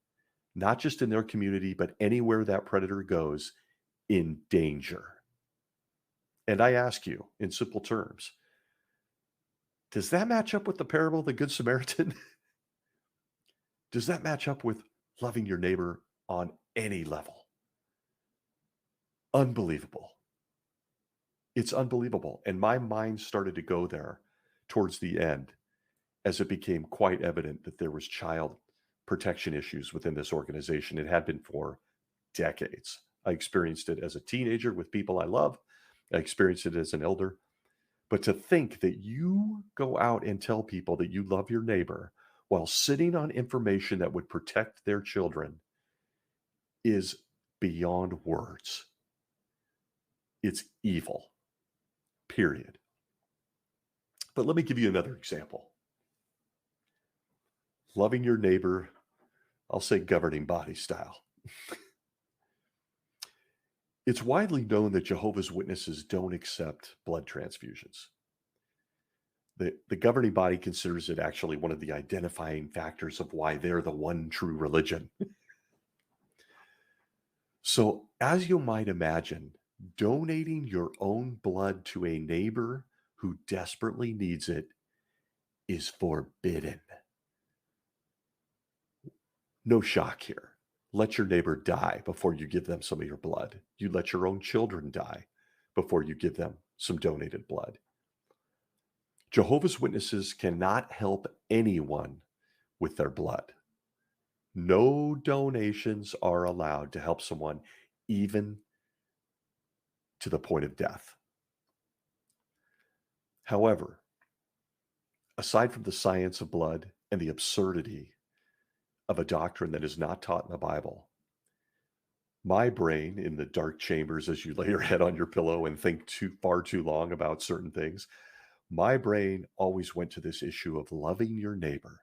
not just in their community, but anywhere that predator goes, in danger. And I ask you, in simple terms, does that match up with the parable of the Good Samaritan? Does that match up with loving your neighbor on any level? Unbelievable. It's unbelievable. And my mind started to go there towards the end as it became quite evident that there was child protection issues within this organization. It had been for decades. I experienced it as a teenager with people I love. I experienced it as an elder. But to think that you go out and tell people that you love your neighbor while sitting on information that would protect their children is beyond words. It's evil, period. But let me give you another example. Loving your neighbor, I'll say governing body style. It's widely known that Jehovah's Witnesses don't accept blood transfusions. The governing body considers it actually one of the identifying factors of why they're the one true religion. So, as you might imagine, donating your own blood to a neighbor who desperately needs it is forbidden. No shock here. Let your neighbor die before you give them some of your blood. You let your own children die before you give them some donated blood. Jehovah's Witnesses cannot help anyone with their blood. No donations are allowed to help someone, even to the point of death. However, aside from the science of blood and the absurdity of a doctrine that is not taught in the Bible, my brain, in the dark chambers as you lay your head on your pillow and think far too long about certain things, my brain always went to this issue of loving your neighbor.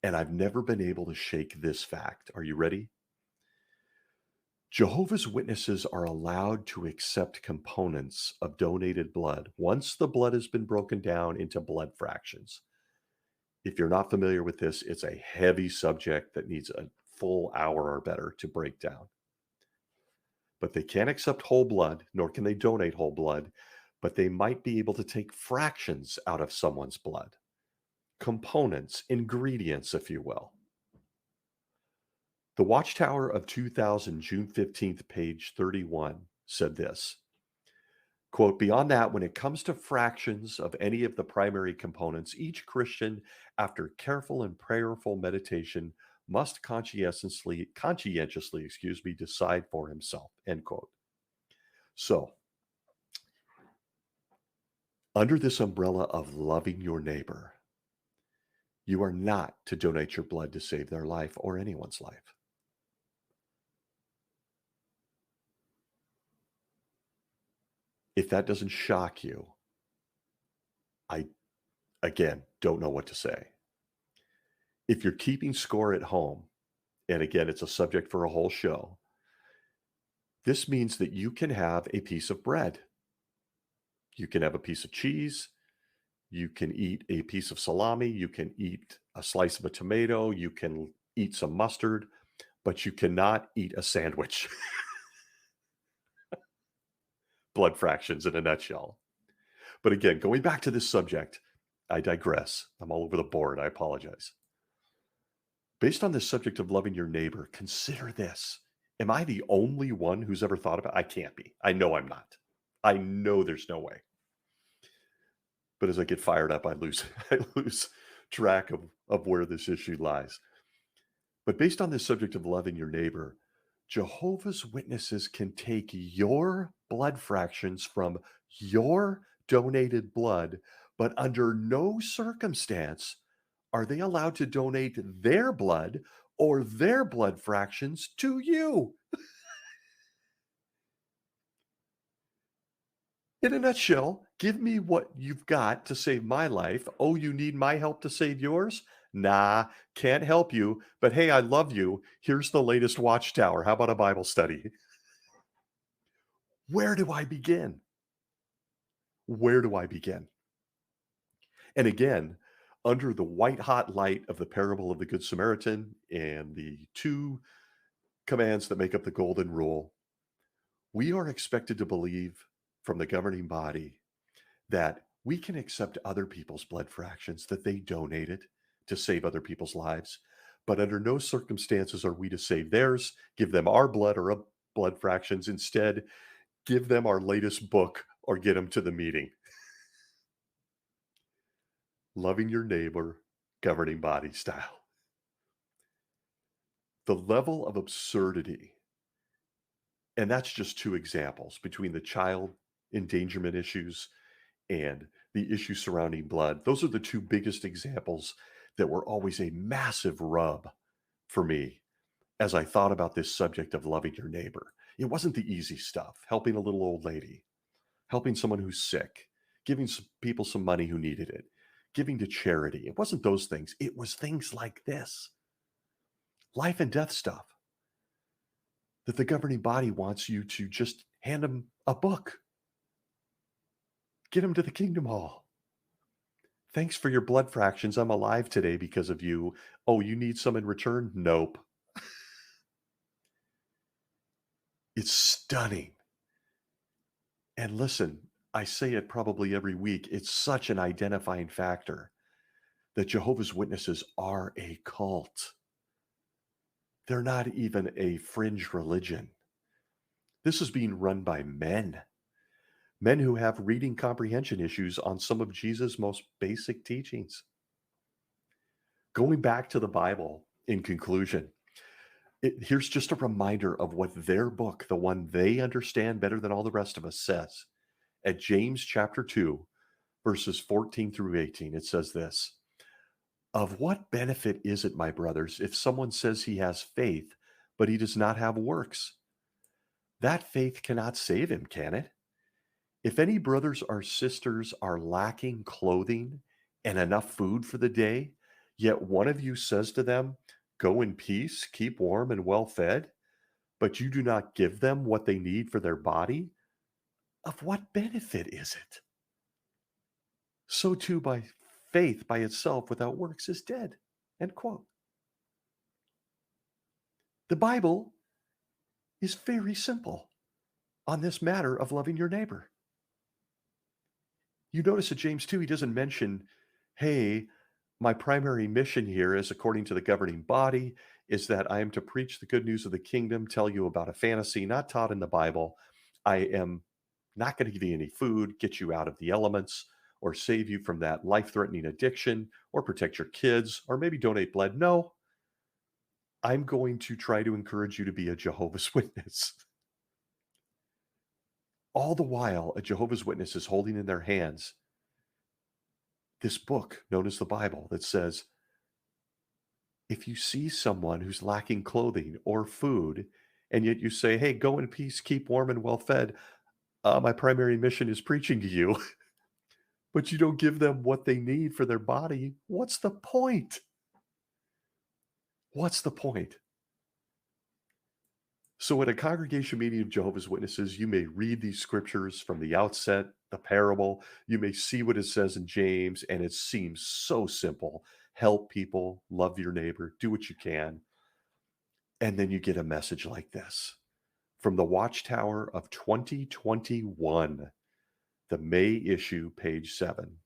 And I've never been able to shake this fact. Are you ready? Jehovah's Witnesses are allowed to accept components of donated blood once the blood has been broken down into blood fractions. If you're not familiar with this, it's a heavy subject that needs a full hour or better to break down. But they can't accept whole blood, nor can they donate whole blood, but they might be able to take fractions out of someone's blood. Components, ingredients, if you will. The Watchtower of 2000, June 15th, page 31, said this, quote, beyond that, when it comes to fractions of any of the primary components, each Christian, after careful and prayerful meditation, must conscientiously, decide for himself, end quote. So, under this umbrella of loving your neighbor, you are not to donate your blood to save their life or anyone's life. If that doesn't shock you, I, again, don't know what to say. If you're keeping score at home, and again, it's a subject for a whole show, this means that you can have a piece of bread. You can have a piece of cheese. You can eat a piece of salami. You can eat a slice of a tomato. You can eat some mustard, but you cannot eat a sandwich. Blood fractions in a nutshell. But again, going back to this subject, I digress. I'm all over the board. I apologize. Based on this subject of loving your neighbor, consider this. Am I the only one who's ever thought about it? I can't be. I know I'm not. I know there's no way. But as I get fired up, I lose track of where this issue lies. But based on this subject of loving your neighbor, Jehovah's Witnesses can take your blood fractions from your donated blood, but under no circumstance are they allowed to donate their blood or their blood fractions to you. In a nutshell, give me what you've got to save my life. Oh, you need my help to save yours? Nah, can't help you. But hey, I love you. Here's the latest watchtower. How about a Bible study? Where do I begin? Where do I begin? And again, under the white hot light of the parable of the Good Samaritan and the two commands that make up the golden rule, we are expected to believe from the governing body that we can accept other people's blood fractions that they donated to save other people's lives, but under no circumstances are we to save theirs, give them our blood or blood fractions. Instead, give them our latest book or get them to the meeting. Loving your neighbor, governing body style. The level of absurdity, and that's just two examples between the child endangerment issues and the issue surrounding blood. Those are the two biggest examples that were always a massive rub for me as I thought about this subject of loving your neighbor. It wasn't the easy stuff, helping a little old lady, helping someone who's sick, giving some people some money who needed it, giving to charity. It wasn't those things. It was things like this, life and death stuff that the governing body wants you to just hand them a book, get them to the Kingdom Hall. Thanks for your blood fractions. I'm alive today because of you. Oh, you need some in return? Nope. It's stunning. And listen, I say it probably every week. It's such an identifying factor that Jehovah's Witnesses are a cult. They're not even a fringe religion. This is being run by men who have reading comprehension issues on some of Jesus' most basic teachings. Going back to the Bible in conclusion, here's just a reminder of what their book, the one they understand better than all the rest of us, says. At James chapter 2, verses 14 through 18, it says this: Of what benefit is it, my brothers, if someone says he has faith, but he does not have works? That faith cannot save him, can it? If any brothers or sisters are lacking clothing and enough food for the day, yet one of you says to them, Go in peace, keep warm and well fed, but you do not give them what they need for their body, of what benefit is it? So too by faith by itself without works is dead. End quote. The Bible is very simple on this matter of loving your neighbor. You notice at James 2, he doesn't mention, hey, my primary mission here is, according to the governing body, is that I am to preach the good news of the kingdom, tell you about a fantasy not taught in the Bible. I am not going to give you any food, get you out of the elements, or save you from that life-threatening addiction, or protect your kids, or maybe donate blood. No, I'm going to try to encourage you to be a Jehovah's Witness. All the while, a Jehovah's Witness is holding in their hands this book known as the Bible that says, if you see someone who's lacking clothing or food, and yet you say, hey, go in peace, keep warm and well fed, my primary mission is preaching to you, but you don't give them what they need for their body, what's the point? What's the point? So at a congregation meeting of Jehovah's Witnesses, you may read these scriptures from the outset, the parable. You may see what it says in James, and it seems so simple. Help people, love your neighbor, do what you can. And then you get a message like this from the Watchtower of 2021, the May issue, page 7.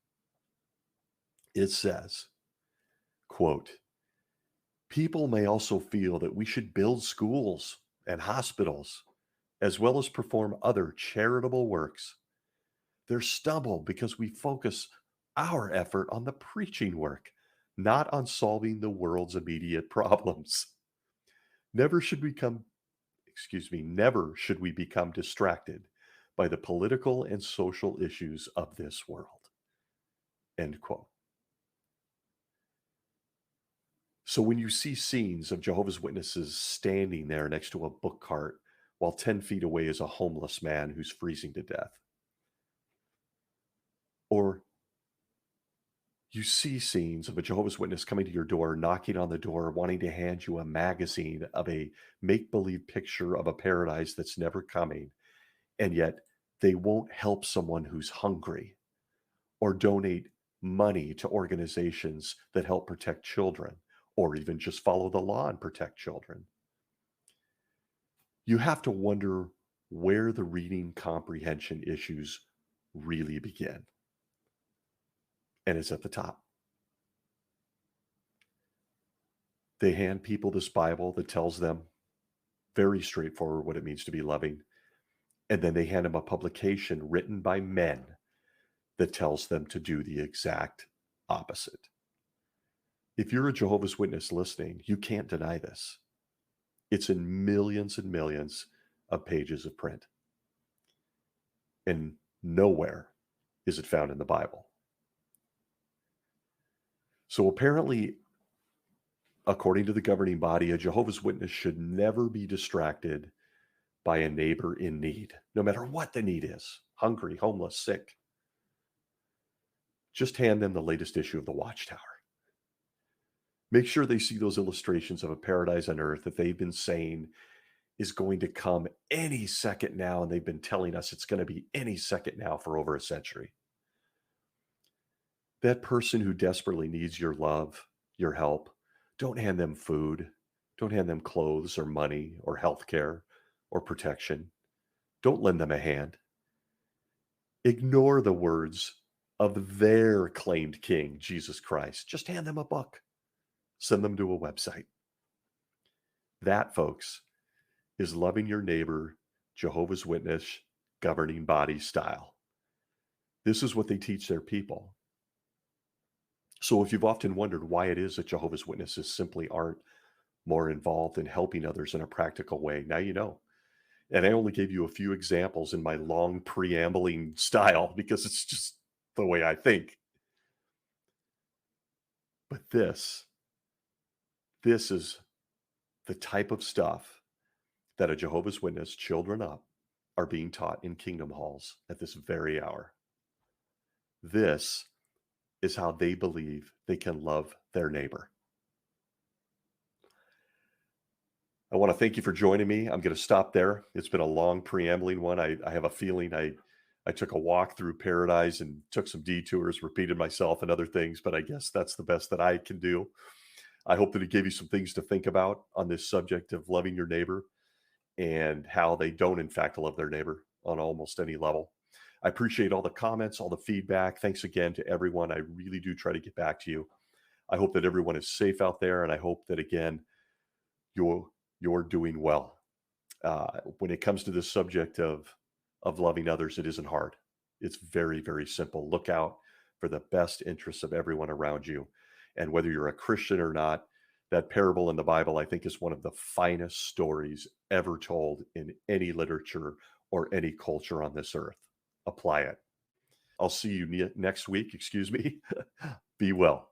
It says, quote, people may also feel that we should build schools and hospitals, as well as perform other charitable works. They're stumble because we focus our effort on the preaching work, not on solving the world's immediate problems. Never should we come, never should we become distracted by the political and social issues of this world. End quote. So when you see scenes of Jehovah's Witnesses standing there next to a book cart while 10 feet away is a homeless man who's freezing to death, Or you see scenes of a Jehovah's Witness coming to your door, knocking on the door, wanting to hand you a magazine of a make-believe picture of a paradise that's never coming, and yet they won't help someone who's hungry or donate money to organizations that help protect children or even just follow the law and protect children. You have to wonder where the reading comprehension issues really begin. And it's at the top. They hand people this Bible that tells them very straightforward what it means to be loving. And then they hand them a publication written by men that tells them to do the exact opposite. If you're a Jehovah's Witness listening, you can't deny this. It's in millions and millions of pages of print. And nowhere is it found in the Bible. So apparently, according to the governing body, a Jehovah's Witness should never be distracted by a neighbor in need, no matter what the need is, hungry, homeless, sick. Just hand them the latest issue of the Watchtower. Make sure they see those illustrations of a paradise on earth that they've been saying is going to come any second now, and they've been telling us it's going to be any second now for over a century. That person who desperately needs your love, your help, don't hand them food, don't hand them clothes or money or health care or protection. Don't lend them a hand. Ignore the words of their claimed king, Jesus Christ. Just hand them a book. Send them to a website. That, folks, is loving your neighbor, Jehovah's Witness, governing body style. This is what they teach their people. So if you've often wondered why it is that Jehovah's Witnesses simply aren't more involved in helping others in a practical way, now you know. And I only gave you a few examples in my long preambling style because it's just the way I think. But this is the type of stuff that a Jehovah's Witness, children up, are being taught in kingdom halls at this very hour. This is how they believe they can love their neighbor. I want to thank you for joining me. I'm going to stop there. It's been a long preambling one. I have a feeling I took a walk through paradise and took some detours, repeated myself and other things, but I guess that's the best that I can do. I hope that it gave you some things to think about on this subject of loving your neighbor and how they don't, in fact, love their neighbor on almost any level. I appreciate all the comments, all the feedback. Thanks again to everyone. I really do try to get back to you. I hope that everyone is safe out there, and I hope that, again, you're doing well. When it comes to this subject of loving others, it isn't hard. It's very, very simple. Look out for the best interests of everyone around you. And whether you're a Christian or not, that parable in the Bible, I think, is one of the finest stories ever told in any literature or any culture on this earth. Apply it. I'll see you next week. Excuse me. Be well.